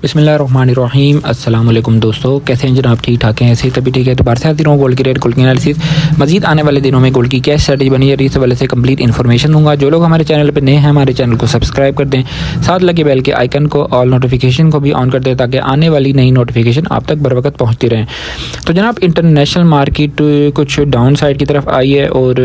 बिस्मिल्लाहिर्रहमानिर्रहीम। अस्सलाम वालेकुम दोस्तों, कैसे हैं जनाब? ठीक ठाक हैं? ऐसे तभी ठीक है। तो बार से आती रहूँ गोल्ड की रेट, गोल्ड की एनालिसिस, मजीद आने वाले दिनों में गोल्ड की क्या स्ट्रेटजी बनी है, इस वाले से कंप्लीट इन्फॉर्मेशन दूंगा। जो लोग हमारे चैनल पर नए हैं, हमारे चैनल को सब्सक्राइब कर दें, साथ लगे बेल के आइकन को, ऑल नोटिफिकेशन को भी ऑन कर दें ताकि आने वाली नई नोटिफिकेशन आप तक बर वक्त पहुँचती रहें। तो जनाब, इंटरनेशनल मार्केट कुछ डाउन साइड की तरफ आई है और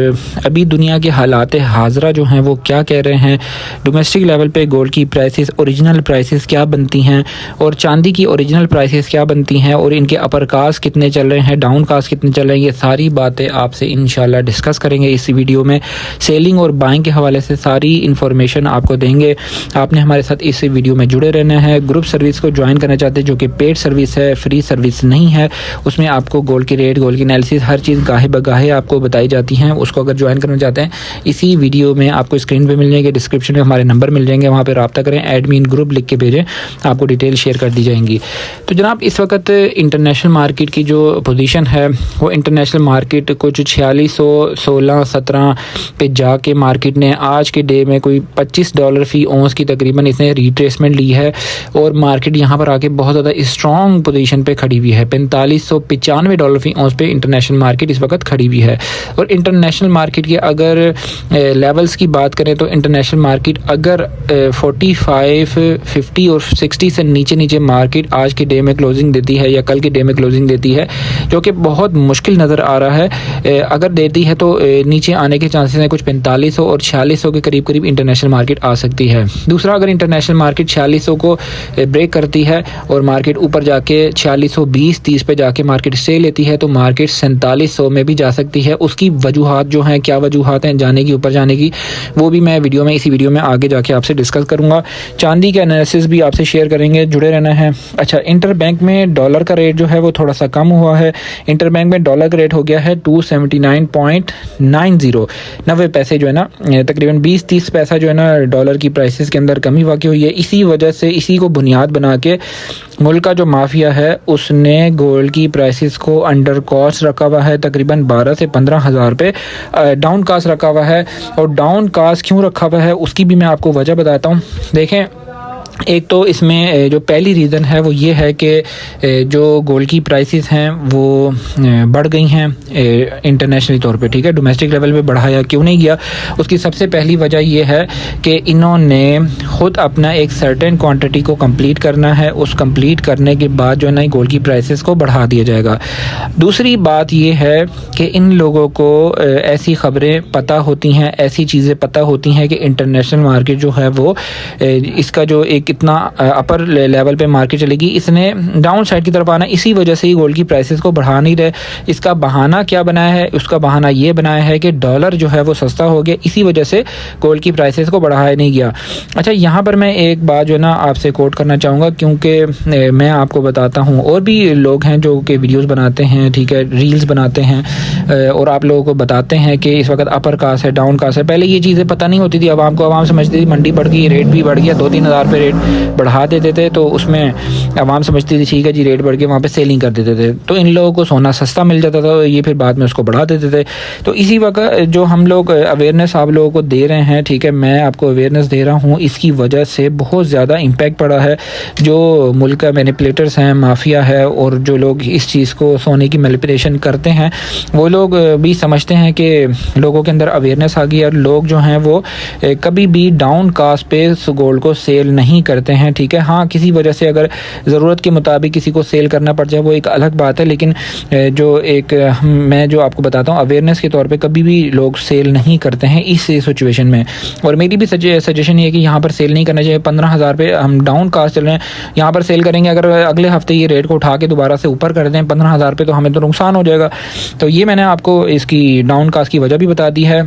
अभी दुनिया के हालात हाजरा जो हैं वो क्या कह रहे हैं, डोमेस्टिक लेवल पे गोल्ड की प्राइसेस, ओरिजिनल प्राइसेस क्या बनती हैं और चांदी की ओरिजिनल प्राइसेस क्या बनती हैं और इनके अपर कास्ट कितने चल रहे हैं, डाउन कास्ट कितने चल रहे हैं, ये सारी बातें आपसे इंशाल्लाह डिस्कस करेंगे इस वीडियो में। सेलिंग और बाइंग के हवाले से सारी इन्फॉर्मेशन आपको देंगे। आपने हमारे साथ इस वीडियो में जुड़े रहना है। ग्रुप सर्विस को ज्वाइन करना चाहते हैं जो कि पेड सर्विस है, फ्री सर्विस नहीं है। उसमें आपको गोल्ड की रेट, गोल्ड की एनालिसिस, हर चीज़ गाहे बगाहे आपको बताई जाती हैं। उसको अगर ज्वाइन करना चाहते हैं, इसी वीडियो में आपको स्क्रीन पे मिल जाएंगे, डिस्क्रिप्शन में हमारे नंबर मिल जाएंगे, वहाँ पे रब्ता करें, एडमिन ग्रुप लिख के भेजें, आपको डिटेल शेयर कर दी जाएंगी। तो जनाब, इस वक्त इंटरनेशनल मार्केट की जो पोजीशन है वो इंटरनेशनल मार्केट कुछ 4616-17 पे जाके मार्केट ने आज के डे में कोई $25 फी औंस की तकरीबन इसने रिट्रेसमेंट ली है और मार्केट यहाँ पर आके बहुत ज़्यादा स्ट्रॉन्ग पोजीशन पे खड़ी हुई है। $4595 फी औंस पे इंटरनेशनल मार्केट इस वक्त खड़ी हुई है। और इंटरनेशनल मार्केट के अगर लेवल्स की बात करें तो इंटरनेशनल मार्केट अगर 45, 50 और 60 से नीचे मार्केट आज के डे में क्लोजिंग देती है या कल के डे में क्लोजिंग देती है, जो कि बहुत मुश्किल नज़र आ रहा है। अगर देती है तो नीचे आने के चांसेस हैं, कुछ 4500 और 4600 के करीब इंटरनेशनल मार्केट आ सकती है। दूसरा, अगर इंटरनेशनल मार्केट 4600 को ब्रेक करती है और मार्केट ऊपर जाके 4620-30 पे जाके मार्केट से लेती है तो मार्केट 4700 में भी जा सकती है। उसकी वजूहात जो हैं, क्या वजूहात हैं जाने की, ऊपर जाने की, वो भी मैं इसी वीडियो में आगे जाके आपसे डिस्कस करूंगा। चांदी का एनालिसिस भी आपसे शेयर करेंगे, जुड़े रहना है। अच्छा, इंटर बैंक में डॉलर का रेट जो है वो थोड़ा सा कम हुआ है। इंटर बैंक में डॉलर का रेट हो गया है 279.90, 90 पैसे जो है ना, तकरीबन 20-30 पैसा जो है ना डॉलर की प्राइसेस के अंदर कमी वाक़ई हुई है। इसी वजह से, इसी को बुनियाद बना के मुल्क का जो माफिया है उसने गोल्ड की प्राइसेस को अंडर कॉस्ट रखा हुआ है, तकरीबन 12 से 15 हज़ार पे डाउन कास्ट रखा हुआ है। और डाउन कास्ट क्यों रखा हुआ है उसकी भी मैं आपको वजह बताता हूँ। देखें, एक तो इसमें जो पहली रीज़न है वो ये है कि जो गोल्ड की प्राइसेस हैं वो बढ़ गई हैं इंटरनेशनल तौर पे, ठीक है। डोमेस्टिक लेवल पे बढ़ाया क्यों नहीं गया, उसकी सबसे पहली वजह ये है कि इन्होंने ख़ुद अपना एक सर्टेन क्वांटिटी को कंप्लीट करना है। उस कंप्लीट करने के बाद जो है ना गोल्ड की प्राइसेस को बढ़ा दिया जाएगा। दूसरी बात ये है कि इन लोगों को ऐसी ख़बरें पता होती हैं, ऐसी चीज़ें पता होती हैं कि इंटरनेशनल मार्केट जो है वो इसका जो एक कितना अपर लेवल पे मार्केट चलेगी, इसने डाउन साइड की तरफ आना, इसी वजह से ही गोल्ड की प्राइसेस को बढ़ा नहीं रहे। इसका बहाना क्या बनाया है? उसका बहाना ये बनाया है कि डॉलर जो है वो सस्ता हो गया, इसी वजह से गोल्ड की प्राइसेस को बढ़ाया नहीं गया। अच्छा, यहाँ पर मैं एक बात जो है ना आपसे कोट करना चाहूँगा, क्योंकि मैं आपको बताता हूँ, और भी लोग हैं जो कि वीडियोज़ बनाते हैं, ठीक है, रील्स बनाते हैं और आप लोगों को बताते हैं कि इस वक्त अपर कास्ट है, डाउन कास्ट है। पहले ये चीज़ें पता नहीं होती थी, आवाम को, आवाम समझती थी मंडी बढ़ गई, रेट भी बढ़ गया, 2-3 हज़ार पे रेट बढ़ा देते थे तो उसमें आवाम समझती थी ठीक है जी, रेट बढ़ के वहाँ पे सेलिंग कर देते थे, तो इन लोगों को सोना सस्ता मिल जाता था, ये फिर बाद में उसको बढ़ा देते थे। तो इसी वक्त जो हम लोग अवेयरनेस आप लोगों को दे रहे हैं, ठीक है, मैं आपको अवेयरनेस दे रहा हूँ, इसकी वजह से बहुत ज़्यादा इम्पैक्ट पड़ा है। जो मुल्क का मैनिपुलेटर्स हैं, माफिया है, और जो लोग इस चीज़ को, सोने की मैनिपुलेशन करते हैं, वो लोग भी समझते हैं कि लोगों के अंदर अवेयरनेस आ गई और लोग जो हैं वो कभी भी डाउन कास्ट पे गोल्ड को सेल नहीं करते हैं, ठीक है। हाँ, किसी वजह से अगर ज़रूरत के मुताबिक किसी को सेल करना पड़ जाए वो एक अलग बात है, लेकिन जो एक मैं जो आपको बताता हूँ अवेयरनेस के तौर पे, कभी भी लोग सेल नहीं करते हैं इस सिचुएशन में। और मेरी भी सजेशन ये है कि यहाँ पर सेल नहीं करना चाहिए। 15 हज़ार पे हम डाउन कास्ट चल रहे हैं, यहाँ पर सेल करेंगे, अगर अगले हफ्ते ये रेट को उठा के दोबारा से ऊपर कर दें 15 हज़ार पे, तो हमें तो नुकसान हो जाएगा। तो ये मैंने आपको इसकी डाउन कास्ट की वजह भी बता दी है।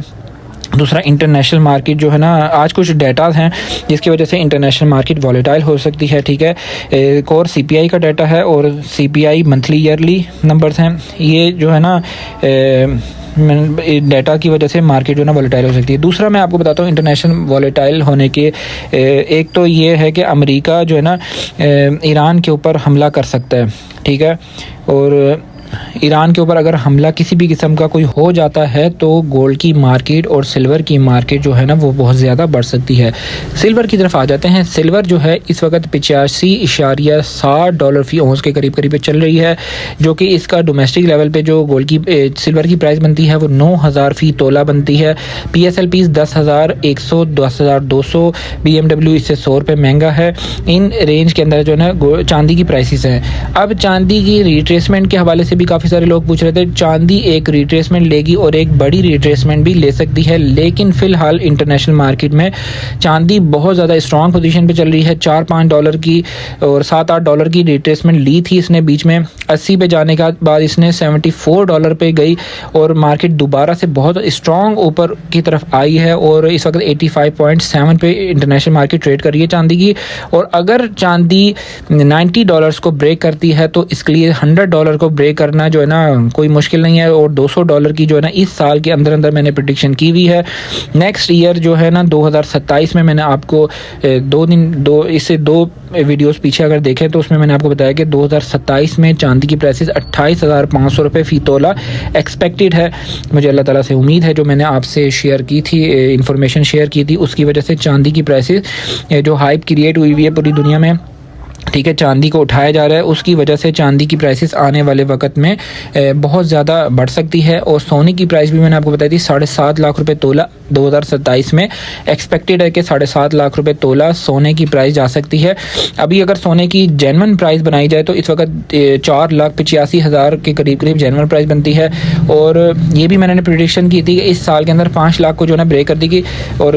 दूसरा, इंटरनेशनल मार्केट जो है ना, आज कुछ डेटाज हैं जिसकी वजह से इंटरनेशनल मार्केट वॉलेटाइल हो सकती है, ठीक है। एक और CPI का डाटा है और CPI मंथली ईयरली नंबर्स हैं। ये जो है ना डाटा की वजह से मार्केट जो है ना वॉलेटाइल हो सकती है। दूसरा, मैं आपको बताता हूँ इंटरनेशनल वॉलेटाइल होने के एक तो ये है कि अमेरिका जो है ना ईरान के ऊपर हमला कर सकता है, ठीक है। और ईरान के ऊपर अगर हमला किसी भी किस्म का कोई हो जाता है तो गोल्ड की मार्केट और सिल्वर की मार्केट जो है ना वो बहुत ज़्यादा बढ़ सकती है। सिल्वर की तरफ आ जाते हैं। सिल्वर जो है इस वक्त $85.60 फ़ी औंस के करीब करीब चल रही है, जो कि इसका डोमेस्टिक लेवल पे जो गोल्ड की सिल्वर की प्राइस बनती है वो 9,000 फ़ी तोला बनती है। PSLP 10,100 10,200, BMW इससे 100 रुपये महंगा है। इन रेंज के अंदर जो है ना चांदी की प्राइसेस हैं। अब चांदी की रिट्रेसमेंट के हवाले से भी काफ़ी सारे लोग पूछ रहे थे। चांदी एक रिट्रेसमेंट लेगी और एक बड़ी रिट्रेसमेंट भी ले सकती है, लेकिन फ़िलहाल इंटरनेशनल मार्केट में चांदी बहुत ज़्यादा स्ट्रॉन्ग पोजीशन पे चल रही है। $4-5 की और $7-8 की रिट्रेसमेंट ली थी इसने बीच में। 80 पे जाने के बाद इसने $74 पे गई और मार्केट दोबारा से बहुत स्ट्रॉन्ग ऊपर की तरफ आई है और इस वक्त 85.7 पे इंटरनेशनल मार्केट ट्रेड कर रही है चांदी की। और अगर चांदी $90 को ब्रेक करती है तो इसके लिए $100 को ब्रेक करना जो है ना कोई मुश्किल नहीं है। और $200 की जो है ना इस साल के अंदर अंदर मैंने प्रेडिक्शन की हुई है। नेक्स्ट ईयर जो है ना 2027 में मैंने आपको दो वीडियोस पीछे अगर देखें तो उसमें मैंने आपको बताया कि 2027 में चांदी की प्राइसेस 28,500 रुपये फ़ी तोला एक्सपेक्टेड है। मुझे अल्लाह ताला से उम्मीद है, जो मैंने आपसे शेयर की थी इंफॉर्मेशन शेयर की थी उसकी वजह से चांदी की प्राइसेस जो हाइप क्रिएट हुई है पूरी दुनिया में, ठीक है, चांदी को उठाया जा रहा है, उसकी वजह से चांदी की प्राइसेस आने वाले वक्त में बहुत ज़्यादा बढ़ सकती है। और सोने की प्राइस भी मैंने आपको बताई थी 7.5 लाख रुपए तोला 2027 में एक्सपेक्टेड है कि 7.5 लाख रुपए तोला सोने की प्राइस जा सकती है। अभी अगर सोने की जेन्युइन प्राइस बनाई जाए तो इस वक्त 4,85,000 के करीब करीब जेन्युइन प्राइस बनती है। और ये भी मैंने प्रेडिक्शन की थी कि इस साल के अंदर 5 लाख को जो है ना ब्रेक कर देगी और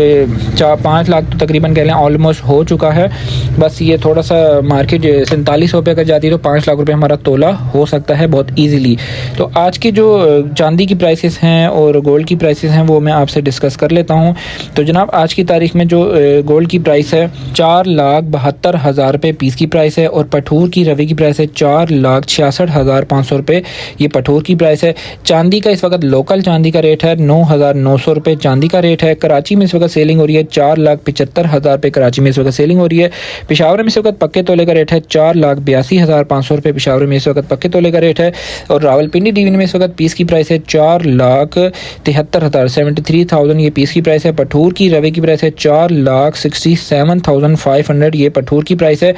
5 लाख तो तकरीबन कह लें ऑलमोस्ट हो चुका है। बस ये थोड़ा सा मार्केट 4700 पे अगर जाती है तो 5 लाख रुपए हमारा तोला हो सकता है बहुत इजीली। तो आज की जो चांदी की प्राइसेस हैं और गोल्ड की प्राइसेस हैं वो मैं आपसे डिस्कस कर लेता हूं। तो जनाब आज की तारीख में जो गोल्ड की प्राइस है 4,72,000 रुपये पीस की प्राइस है और पठूर की रवे की प्राइस है 4,66,500 रुपये ये पठूर की प्राइस है। चांदी का इस वक्त लोकल चांदी का रेट है 9,900 रुपये चांदी का रेट है। कराची में इस वक्त सेलिंग हो रही है 4,75,000 रुपये कराची में इस वक्त सेलिंग हो रही है। पेशावर में इस वक्त पक्के तोले का रेट है 4,82,500 रुपये पेशावर में इस वक्त पक्के तोले का रेट है। और रावलपिंडी डिवीजन में इस वक्त पीस की प्राइस है 4,73,000 73,000 ये पीस की प्राइस है। पठूर की रवे की प्राइस है 4,67,500 ये पठूर की प्राइस है।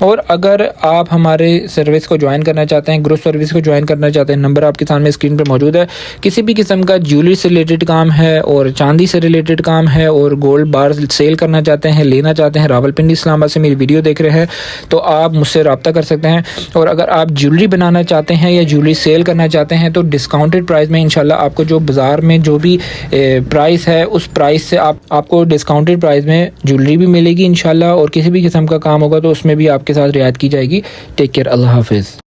और अगर आप हमारे सर्विस को ज्वाइन करना चाहते हैं, ग्रुप सर्विस को ज्वाइन करना चाहते हैं, नंबर आपके सामने स्क्रीन पर मौजूद है। किसी भी किस्म का ज्वेलरी से रिलेटेड काम है और चांदी से रिलेटेड काम है और गोल्ड बार सेल करना चाहते हैं, लेना चाहते हैं, रावलपिंडी इस्लामाबाद से मेरी वीडियो देख रहे हैं तो आप मुझसे रब्ता कर सकते हैं। और अगर आप ज्वेलरी बनाना चाहते हैं या ज्वेलरी सेल करना चाहते हैं तो डिस्काउंटेड प्राइस में इंशाल्लाह आपको जो बाज़ार में जो भी प्राइस है उस प्राइस से आपको डिस्काउंटेड प्राइस में ज्वेलरी भी मिलेगी इंशाल्लाह। और किसी भी किस्म का काम होगा तो उसमें भी आपके साथ रियायत की जाएगी। टेक केयर, अल्लाह हाफिज़।